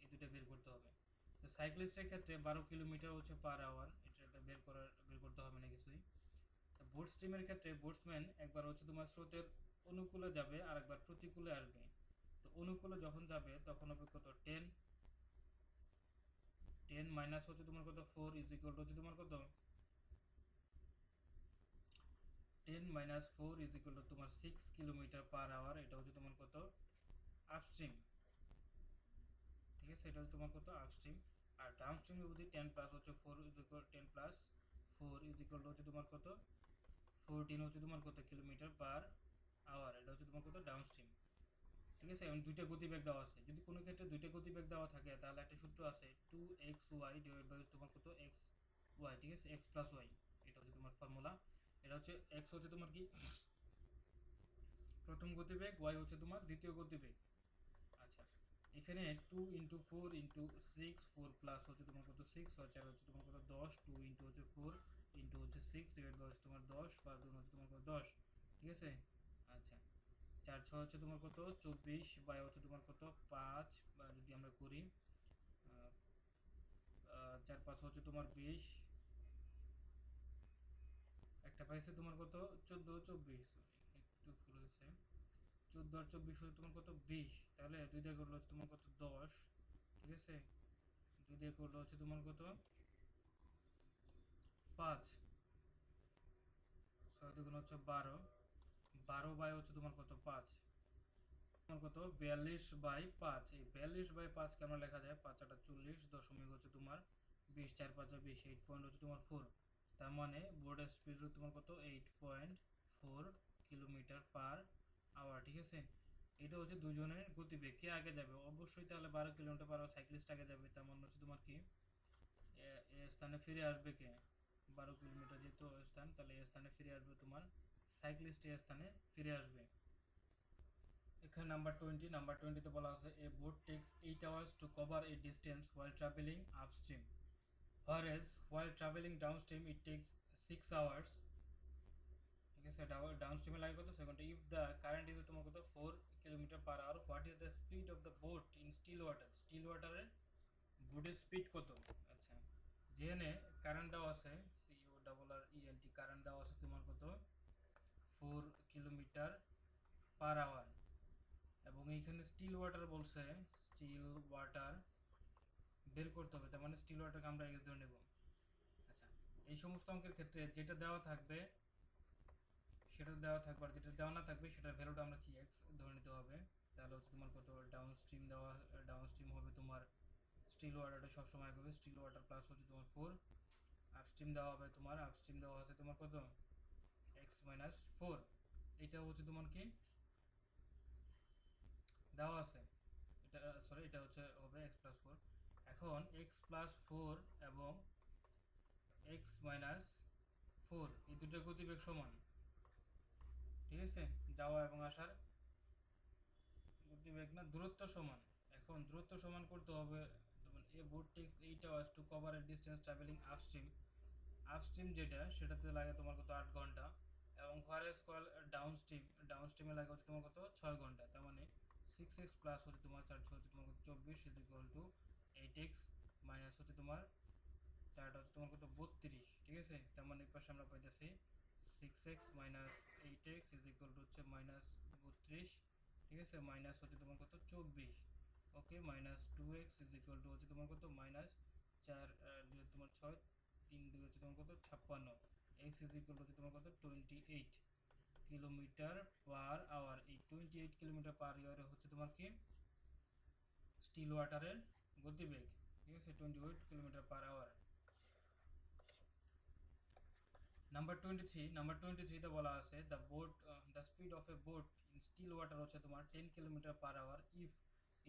এই দুটো বের করতে হবে। তো সাইক্লিস্টের ক্ষেত্রে 12 কিলোমিটার হচ্ছে পার আওয়ার, এটা বের করতে হবে না কিছুই। বোট স্ট্রিমের ক্ষেত্রে বোটসম্যান একবার হচ্ছে তোমার স্রোতের অনুকূলে যাবে আর একবার প্রতিকূলে আসবে, তো অনুকূলে যখন যাবে তখন হবে কত 10 মাইনাস হচ্ছে তোমার কত 4 ইজ ইকুয়াল টু হচ্ছে তোমার কত 10 মাইনাস 4 ইজ ইকুয়াল টু তোমার 6 কিলোমিটার/আওয়ার, এটা হচ্ছে তোমার কত আপস্ট্রিম, ঠিক আছে, এটা হচ্ছে তোমার কত আপস্ট্রিম। আর ডাউনস্ট্রিমের বুদ্ধি 10 প্লাস হচ্ছে 4 is equal 10 plus 4 is equal to হচ্ছে তোমার কত 14 হচ্ছে তোমার কত কিলোমিটার/আওয়ার, এটা হচ্ছে তোমার কত ডাউনস্ট্রিম, ঠিক আছে। এবং দুইটা গতিবেগ দেওয়া আছে, যদি কোনো ক্ষেত্রে দুইটা গতিবেগ দেওয়া থাকে তাহলে একটা সূত্র আছে 2xy ডিভাইড বাই তোমার কত xy, ঠিক আছে, x প্লাস y, এটা হচ্ছে তোমার ফর্মুলা। এটা হচ্ছে x হচ্ছে তোমার কি প্রথম গতিবেগ, y হচ্ছে তোমার দ্বিতীয় গতিবেগ। আচ্ছা, এখানে 2 ইন্টু 4 ইন্টু 6, 4 প্লাস হচ্ছে তোমার কত 6, 4 হচ্ছে তোমার কত 10, 2 ইন্টু হচ্ছে 4 ইন্টু হচ্ছে 6 ডিভাইড বাই হচ্ছে তোমার 10, 5 2 হচ্ছে তোমার কত 10, ঠিক আছে। আচ্ছা, 4 6 হচ্ছে তোমার কত 24 বাই হচ্ছে তোমার কত 5, বা যদি আমরা করি 4 5 হচ্ছে তোমার 20, একটা পাইছে তোমার কত 14 24, একটু ভুল হয়েছে, 14 আর 24 হচ্ছে তোমার কত 20, তাহলে 2 দিয়ে করলে হচ্ছে তোমার কত 10, ঠিক আছে, 2 দিয়ে করলে হচ্ছে তোমার কত 5, 6 দুগুণ হচ্ছে 12, 12 বাই হচ্ছে তোমার কত 5, তোমার কত 42/5, এই 42/5 কে আমরা লেখা যায় 5 8 40 দশমিক হচ্ছে তোমার 20, 4 5 20, 8 পয়েন্ট হচ্ছে তোমার 4, তার মানে বোর্ডের স্পিড হচ্ছে তোমার কত 8.4 কিলোমিটার/আওয়ার, ঠিক আছে। এটা হচ্ছে দুজনের গতিবেগ, কে আগে যাবে, অবশ্যই তাহলে 12 কিলোমিটার/আওয়ার সাইক্লিস্ট আগে যাবে, তার মানে হচ্ছে তোমার কি এ স্থানে ফিরে আসবে কে, 12 কিলোমিটার যেহেতু স্থান, তাহলে এ স্থানে ফিরে আসবে তোমার সাইক্লিস্ট, এ স্থানে ফিরে আসবে। এখানে নাম্বার 20 তে বলা আছে a boat takes 8 hours to cover a distance while traveling upstream, whereas while traveling downstream it takes 6 hours. ঠিক আছে, ডাউনস্ট্রিমে লাগে কত second. If the current is তোমার কত 4 kilometre per hour, what is the speed of the boat in still water, still ওয়াটারের বোটের স্পিড কত। আচ্ছা, যেখানে কারেন্ট দেওয়া আছে C double R ENT, current দেওয়া আছে তোমার কত 4 কিলোমিটার পার আওয়ার, এবং এইখানে স্টিল ওয়াটার বলছে, স্টিল ওয়াটার বের করতে হবে, তার মানে স্টিল ওয়াটারকে আমরা এক্স ধরে নেব। আচ্ছা, এই সমস্ত অঙ্কের ক্ষেত্রে যেটা দেওয়া থাকবে সেটা দেওয়া থাকবে, আর যেটা দেওয়া না থাকবে সেটার ভ্যালুটা আমরা কি এক্স ধরে নিতে হবে। তাহলে হচ্ছে তোমার কত ডাউনস্ট্রিম দেওয়া, ডাউনস্ট্রিম হবে তোমার স্টিল ওয়াটারটা সবসময় আগে হবে স্টিল ওয়াটার প্লাস হচ্ছে তোমার 4, আপস্ট্রিম দেওয়া হবে তোমার, আপস্ট্রিম দেওয়া আছে তোমার কত এক্স মাইনাস 4, এটা হচ্ছে তোমার কি দেওয়া আছে, এটা সরি এটা হচ্ছে হবে এক্স প্লাস 4। এখন এক্স প্লাস 4 এবং এক্স মাইনাস 4 এই দুটোর গতিবেগ সমান, ঠিক আছে, যাওয়া এবং আসার গতিবেগ না দূরত্ব সমান। এখন দূরত্ব সমান করতে হবে, যেমন a boat takes 8 hours to cover a distance travelling upstream, upstream যেটা সেটাতে লাগে তোমার কত 8 ঘন্টা, এবং ফরেস্ট কয়েল ডাউনস্ট্রিম, ডাউনস্ট্রিমে লাগে হচ্ছে তোমার কত 6 ঘন্টা, তার মানে 6x প্লাস হচ্ছে তোমার 4 হচ্ছে তোমার কত 24 is equal two 8x minus হচ্ছে তোমার 4টা হচ্ছে তোমার কত 32, ঠিক আছে, তার মানে এই পাশে আমরা পাইতেছি 6x minus 8x is equal to হচ্ছে মাইনাস 32, ঠিক আছে, মাইনাস হচ্ছে তোমার কত 24, okay, minus 2x is equal to হচ্ছে তোমার কত মাইনাস 4 তোমার 6 3 2 হচ্ছে তোমার কত 56, x ইজ ইকুয়াল টু হচ্ছে তোমার কত 28 কিলোমিটার পার আওয়ার। এই 28 কিলোমিটার পার আওয়ারে হচ্ছে তোমার কি স্টিল ওয়াটারের গতিবেগ, ঠিক আছে, 28 কিলোমিটার পার আওয়ার। নাম্বার 23 তে বলা আছে the speed of a boat in still water হচ্ছে তোমার 10 kilometre per hour if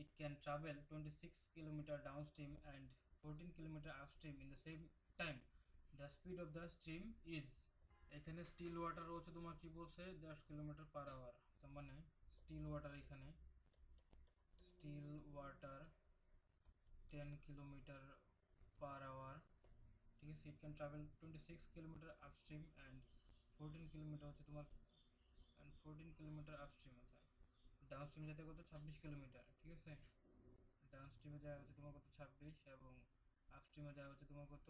it can travel 26 kilometre downstream and 14 kilometre upstream in the same time, the speed of the stream is. এখানে স্টিল ওয়াটার হচ্ছে তোমার কি বলছে 10 কিলোমিটার পার আওয়ার, তার মানে স্টিল ওয়াটার, এখানে still water 10 kilometre per hour, ঠিক আছে, it can travel 26 kilometre upstream and 14 kilometre হচ্ছে তোমার 14 কিলোমিটার আপস্ট্রিম, আচ্ছা, ডাউনস্ট্রিমে যেতে কত 26 কিলোমিটার, ঠিক আছে, ডাউনস্ট্রিমে যাওয়া হচ্ছে তোমার কত 26 এবং আপস্ট্রিমে যাওয়া হচ্ছে তোমার কত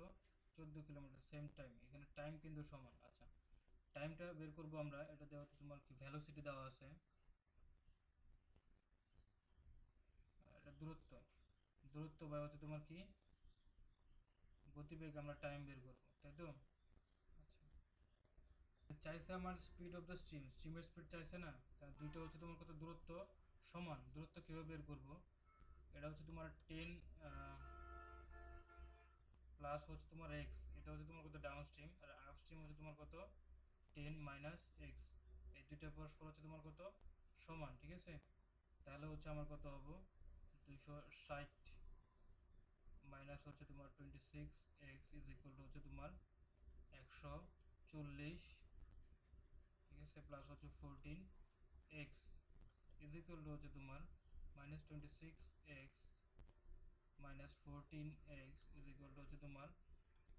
14 কিলোমিটার, সেম টাইম, এখানে টাইম কিন্তু সমান। আচ্ছা, টাইমটা বের করবো আমরা, এটা দেওয়া হচ্ছে তোমার কি ভেলোসিটি দেওয়া আছে, এটা দূরত্ব, দূরত্ব বা হচ্ছে তোমার কি গতিবেগ, আমরা টাইম বের করবো, তাই তো। চাইছে আমার স্পিড অফ দ্য স্ট্রিম, স্ট্রিমের স্পিড চাইছে না, তা দুইটা হচ্ছে তোমার কত দূরত্ব সমান, দূরত্ব কীভাবে বের করব, এটা হচ্ছে তোমার 10 প্লাস হচ্ছে তোমার এক্স, এটা হচ্ছে তোমার কত ডাউন স্ট্রিম, আর আপ স্ট্রিম হচ্ছে তোমার কত 10 মাইনাস এক্স, এই দুইটা পরস্পর হচ্ছে তোমার কত সমান, ঠিক আছে, তাহলে হচ্ছে আমার কত হবো 260 মাইনাস হচ্ছে তোমার 26 এক্স ইজ ইকুয়াল টু হচ্ছে তোমার 140, ঠিক আছে, প্লাস হচ্ছে 14 এক্স ইজ ইকুয়াল টু হচ্ছে তোমার minus 26 x minus 14 x is equal to হচ্ছে তোমার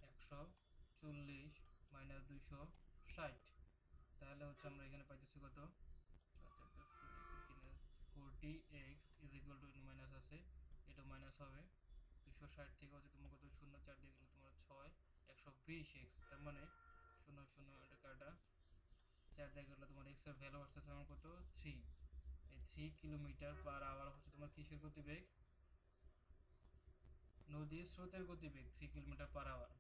140 মাইনাস 260, তাহলে হচ্ছে আমরা এখানে পাইতেছি কত 40 x is equal two minus আছে, এটা মাইনাস হবে 260 থেকে হচ্ছে তোমার কত 0 4 দিয়ে গেলে তোমার 6 120 এক্স, তার মানে 0 0 এটা কাটা 4 দিয়ে গেলে তোমার এক্স এর ভ্যালু আসতেছে আমার কত 3, এই 3 কিলোমিটার পার আওয়ার হচ্ছে তোমার কিসের গতিবেগ, নদীর স্রোতের গতিবেগ 3 কিলোমিটার পার আওয়ার।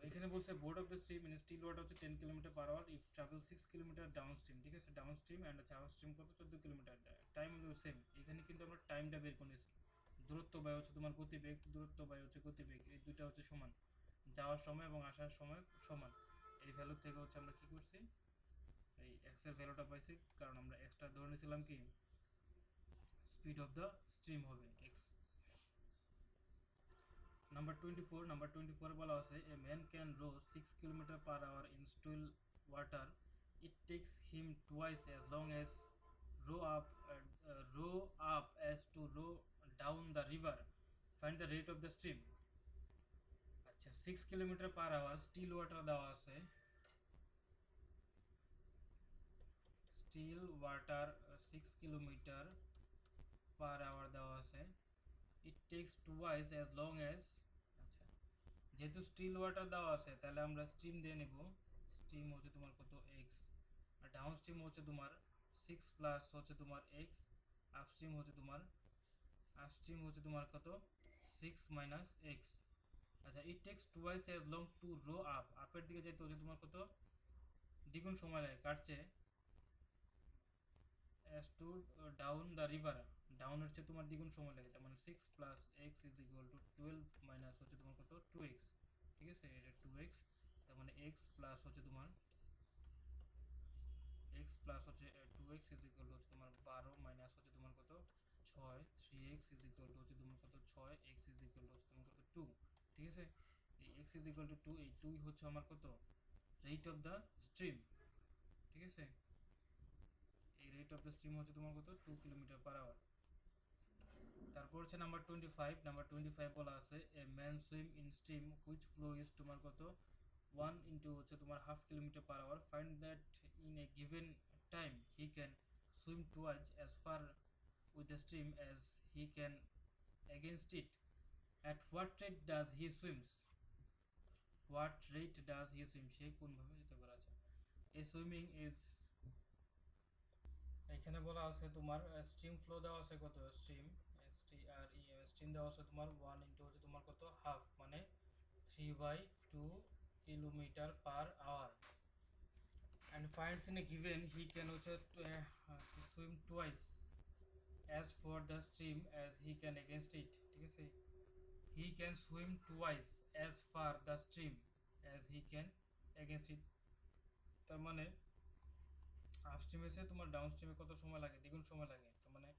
এখানে বলছে board of the stream in still water হচ্ছে 10 kilometre per hour if travel 6 kilometre downstream, ঠিক আছে, ডাউন স্ট্রিম অ্যান্ড হচ্ছে আপ স্ট্রিম কত 14 কিলোমিটার, টাইম হলো সেম, এখানে কিন্তু আমরা টাইমটা বের করে নিয়েছি, দূরত্ব বাই হচ্ছে তোমার গতিবেগ, দূরত্ব বাই হচ্ছে গতিবেগ, এই দুইটা হচ্ছে সমান, যাওয়ার সময় এবং আসার সময় সমান, এই ভ্যালু থেকে হচ্ছে আমরা কি করছি এই এক্স এর ভ্যালুটা পাইছি, কারণ আমরা এক্সটা ধরে নিয়েছিলাম কি স্পিড অফ দ্য স্ট্রিম হবে এক্স। নাম্বার 24 বলা আছে a man can row 6 kilometre per hour in still water, it takes him twice as long as row up as to row down the river, find the rate of the stream. আচ্ছা 6 kilometre per hour still water দেওয়া আছে, still water 6 kilometre per hour দেওয়া আছে, it takes twice as long as, আচ্ছা যেহেতু স্টিল ওয়াটার দেওয়া আছে তাহলে আমরা স্টিম দিয়ে নেব, স্টিম হচ্ছে তোমার কত এক্স, আর ডাউন স্টিম হচ্ছে তোমার 6 প্লাস হচ্ছে তোমার এক্স, আপস্ট্রিম হচ্ছে তোমার কত 6 মাইনাস এক্স। আচ্ছা it takes twice as long to row up, আপের দিকে যেতে হচ্ছে তোমার কত দ্বিগুণ সময় লাগে কাটছে, as to down the river, ডাউনের চেয়ে তোমার দ্বিগুণ সময় লাগে, তার মানে 6 plus x is equal two 12 minus হচ্ছে তোমার কত 2x, ঠিক আছে এটা 2x, তার মানে এক্স প্লাস হচ্ছে তোমার এক্স প্লাস হচ্ছে 2x ইজ ইকুয়াল টু হচ্ছে তোমার 12 মাইনাস হচ্ছে তোমার কত 6, 3x ইজ ইকুয়াল টু হচ্ছে তোমার কত 6, x ইজ ইকুয়াল টু হচ্ছে তোমার কত 2, ঠিক আছে এই x ইজ ইকুয়াল টু 2, এই 2 হচ্ছে আমার কত রেট অফ দ্য স্ট্রিম, ঠিক আছে এই রেট অফ দ্য স্ট্রিম হচ্ছে তোমার কত 2 কিলোমিটার পার আওয়ার। তারপর হচ্ছে নাম্বার 25 বলা আছে a man swim in stream which flow is তোমার কত 1 ইন্টু হচ্ছে তোমার half kilometre per hour, find that in a given time he can swim towards as far with the stream as he can against it, at what rate does he swims, সে কোনভাবে যেতে পারে। আচ্ছা এই সুইমিং ইজ, এখানে বলা আছে তোমার স্ট্রিম ফ্লো দেওয়া আছে কত স্ট্রিম স্ট্রিম দেওয়া আছে তোমার 1 ইন্টু হচ্ছে তোমার কত হাফ মানে 3/2 kilometre per hour, and finds in a given he can হচ্ছে swim twice as for the stream as he can against it, ঠিক আছে he can swim twice as far the stream as he can against it, তার মানে আপস্ট্রিম এসে তোমার ডাউন স্ট্রিমে কত সময় লাগে দ্বিগুণ সময় লাগে, তার মানে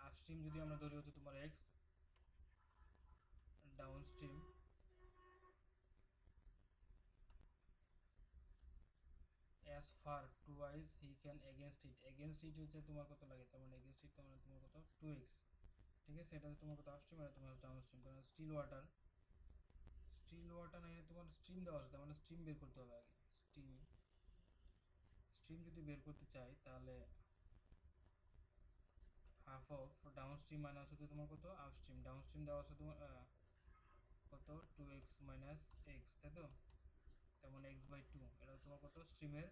আপস্ট্রিম যদি আমরা ধরি হচ্ছে তোমার x, down stream as far twice he can against it হচ্ছে তোমার কত লাগে, তার মানে against it তার মানে তোমার কত 2x, ঠিক আছে এটা হচ্ছে তোমার কত আপস্ট্রিম আর তোমার ডাউন স্ট্রিম, তার মানে স্টিল ওয়াটার না তোমার স্ট্রিম দেওয়া আছে, তার মানে স্ট্রিম বের করতে হবে আগে, স্ট্রিম যদি বের করতে চাই তাহলে half of down stream minus হচ্ছে তোমার কত আপস্ট্রিম, ডাউন স্ট্রিম দেওয়া আছে তোমার কত 2x মাইনাস x, তাই তো তার মানে x/2, এটা তোমার কত স্ট্রিমের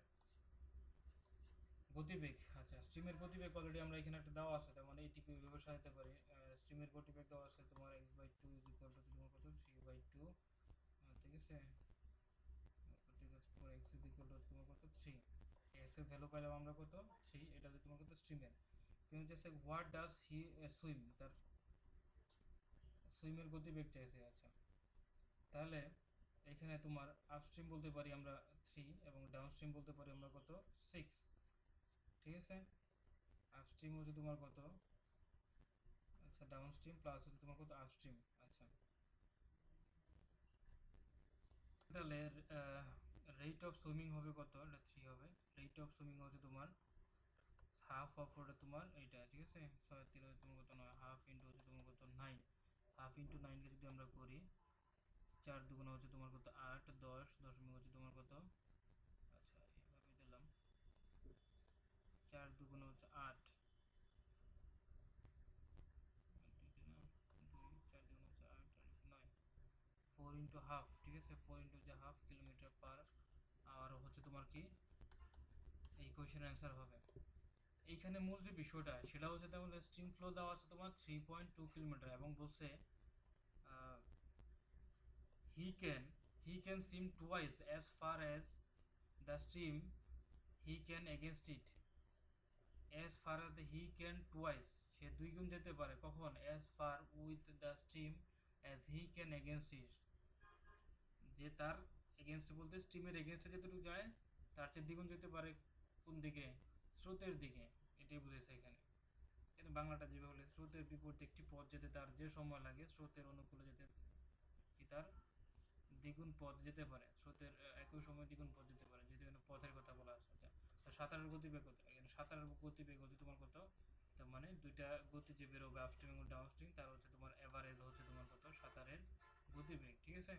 গতিবেগ। আচ্ছা স্ট্রিমের গতিবেগ অলরেডি আমরা এখানে একটা দেওয়া আছে, তার মানে এটিকে ওইভাবে সাজাতে পারি, স্ট্রিমের গতিবেগ দেওয়া আছে তোমার x/2 ইজ ইকুয়াল টু তোমার কত 3/2, ঠিক আছে তোমার x ইজ ইকুয়াল টু তোমার কত 3, x এর ভ্যালু পাইলাম আমরা কত 3, এটা হচ্ছে তোমার কত স্ট্রিমের, কিন্তু হচ্ছে হোয়াট ডাজ হি সুইম, তার সুইমের গতিবেগ চাইছে। আচ্ছা তাহলে এখানে তোমার আপস্ট্রিম বলতে পারি আমরা 3 এবং ডাউনস্ট্রিম বলতে পারি আমরা কত 6, ঠিক আছে আপস্ট্রিম হচ্ছে তোমার কত, আচ্ছা ডাউনস্ট্রিম প্লাস হচ্ছে তোমার কত আপস্ট্রিম। আচ্ছা তাহলে রেট অফ সুইমিং হবে কত, এটা 3 হবে, রেট অফ সুইমিং হচ্ছে তোমার হাফ অফ ওটা তোমার এইটা, ঠিক আছে 6 3 হচ্ছে তোমার কত 9, হাফ ইন্টু হচ্ছে তোমার কত 9, হাফ ইন্টু 9 কে যদি আমরা করি 4 দুগুণ হচ্ছে তোমার কত 8, 10 দশমিক হচ্ছে তোমার কত, আচ্ছা এইভাবে দিলাম 4 দুগুণ হচ্ছে 8, 4 দুগুণ হচ্ছে 8 আর 9, 4 ইন্টু হাফ, ঠিক আছে 4 ইন্টু হচ্ছে হাফ কিলোমিটার পার আওয়ার হচ্ছে তোমার কি এই কোয়েশ্চেনের অ্যান্সার হবে। এইখানে মূল যে বিষয়টা সেটা হচ্ছে তাহলে স্ট্রিম ফ্লো দেওয়া আছে তোমার 3.2 কিলোমিটার এবং বলছে he can swim twice as far as the stream he can against it, as far as he can twice সে দুই গুণ যেতে পারে কখন as far with the stream as he can against it, যে তার এগেনস্ট বলতে স্ট্রিমের এগেনস্টে যতটুকু যায় তার চেয়ে দ্বিগুণ যেতে পারে কোন দিকে স্রোতের দিকে, এটাই বুঝেছে এখানে, কিন্তু বাংলাটা যেভাবে হলে স্রোতের বিপরীতে একটি পথ যেতে তার যে সময় লাগে স্রোতের অনুকূলে যেতে কি তার দ্বিগুণ পথ যেতে পারে, স্রোতের একই সময় দ্বিগুণ পথ যেতে পারে, যেহেতু এখানে পথের কথা বলা আছে। আচ্ছা সাঁতারের গতিবেগ কত, এখানে সাঁতারের গতিবেগ হচ্ছে তোমার কত, তার মানে দুইটা গতি যে বেরোবে আপস্ট্রিম এবং ডাউনস্ট্রিম তার হচ্ছে তোমার এভারেজ হচ্ছে তোমার কত সাঁতারের গতিবেগ, ঠিক আছে।